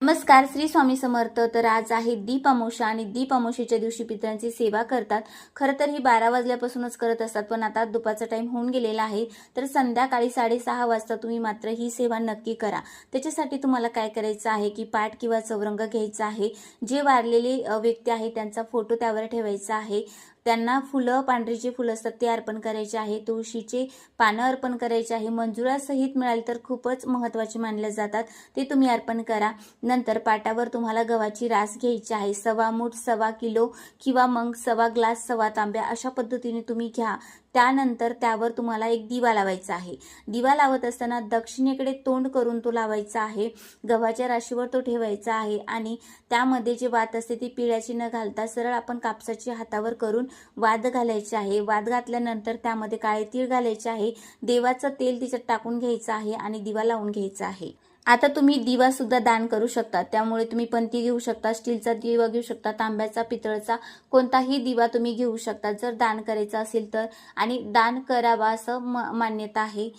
नमस्कार, श्री स्वामी समर्थ। तर आज आहे दीप अमावस्या आणि दीप अमावस्येच्या दिवशी पितरांची सेवा करतात। खरं तर ही 12 वाजल्यापासूनच करत असतात, पण आता दुपारचा टाइम होऊन गेलेला आहे, तर संध्याकाळी 6:30 वाजता तुम्ही मात्र ही सेवा नक्की करा। त्याच्यासाठी तुम्हाला काय करायचं आहे की पाट किंवा चौरंग घ्यायचा आहे। जे वारलेले व्यक्ती आहे त्यांचा फोटो त्यावर ठेवायचा आहे। त्यांना फुलं, पांढरी जी फुलं असतात ते अर्पण करायचे आहे। तुळशीचे पानं अर्पण करायचे आहे। मंजुळा सहित मिळाली तर खूपच महत्त्वाचे मानले जातात, ते तुम्ही अर्पण करा। नंतर पाटावर तुम्हाला गव्हाची रास घ्यायची आहे। 1.25 मूठ, 1.25 किलो किंवा मग 1.25 ग्लास, 1.25 तांब्या अशा पद्धतीने तुम्ही घ्या। त्यानंतर त्यावर तुम्हाला एक दिवा लावायचा आहे। दिवा लावत असताना दक्षिणेकडे तोंड करून तो लावायचा आहे। गव्हाच्या राशीवर तो ठेवायचा आहे आणि त्यामध्ये जे वात असते ती पिळ्याची न घालता सरळ आपण कापसाची हातावर करून वात घालायची आहे। वात घातल्यानंतर त्यामध्ये काळे तीळ घालायचे आहे। देवाचं तेल तिच्यात टाकून घ्यायचं आहे आणि दिवा लावून घ्यायचा आहे। आता तुम्ही दिवा सुद्धा दान करू शकता, त्यामुळे तुम्ही पंती घेऊ शकता, स्टीलचा दिवा घेऊ शकता, तांब्याचा, पितळचा कोणताही दिवा तुम्ही घेऊ शकता जर दान करायचा असेल तर। आणि दान करावा असं मान्यता आहे।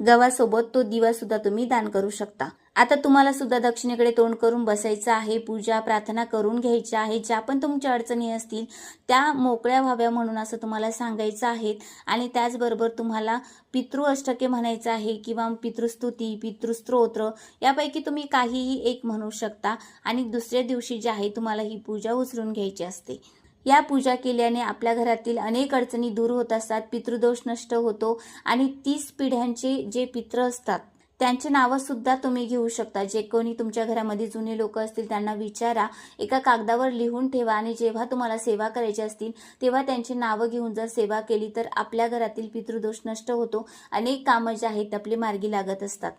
गव्हासोबत तो दिवा सुद्धा तुम्ही दान करू शकता। आता तुम्हाला सुद्धा दक्षिणेकडे तोंड करून बसायचं आहे। पूजा प्रार्थना करून घ्यायची आहे। ज्या पण तुमच्या अडचणी असतील त्या मोकळ्या व्हाव्या म्हणून असं तुम्हाला सांगायचं आहे। आणि त्याचबरोबर तुम्हाला पितृअष्टके म्हणायचं आहे किंवा पितृस्तुती, पितृस्तोत्र यापैकी तुम्ही काहीही एक म्हणू शकता। आणि दुसऱ्या दिवशी जे आहे तुम्हाला ही पूजा उचलून घ्यायची असते। या पूजा केल्याने आपल्या घरातील अनेक अडचणी दूर होत असतात, पितृदोष नष्ट होतो आणि 30 पिढ्यांचे जे पित्र असतात त्यांची नावं सुद्धा तुम्ही घेऊ शकता। जे कोणी तुमच्या घरामध्ये जुने लोक असतील त्यांना विचारा, एका कागदावर लिहून ठेवा आणि जेव्हा तुम्हाला सेवा करायची असतील तेव्हा त्यांची नावं घेऊन जर सेवा केली तर आपल्या घरातील पितृदोष नष्ट होतो। अनेक कामं जे आहेत आपली मार्गी लागत असतात,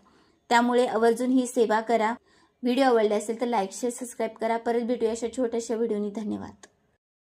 त्यामुळे आवर्जून ही सेवा करा। व्हिडिओ आवडला असेल तर लाईक, शेअर, सबस्क्राईब करा। परत भेटूया अशा छोट्याशा व्हिडिओनी। धन्यवाद।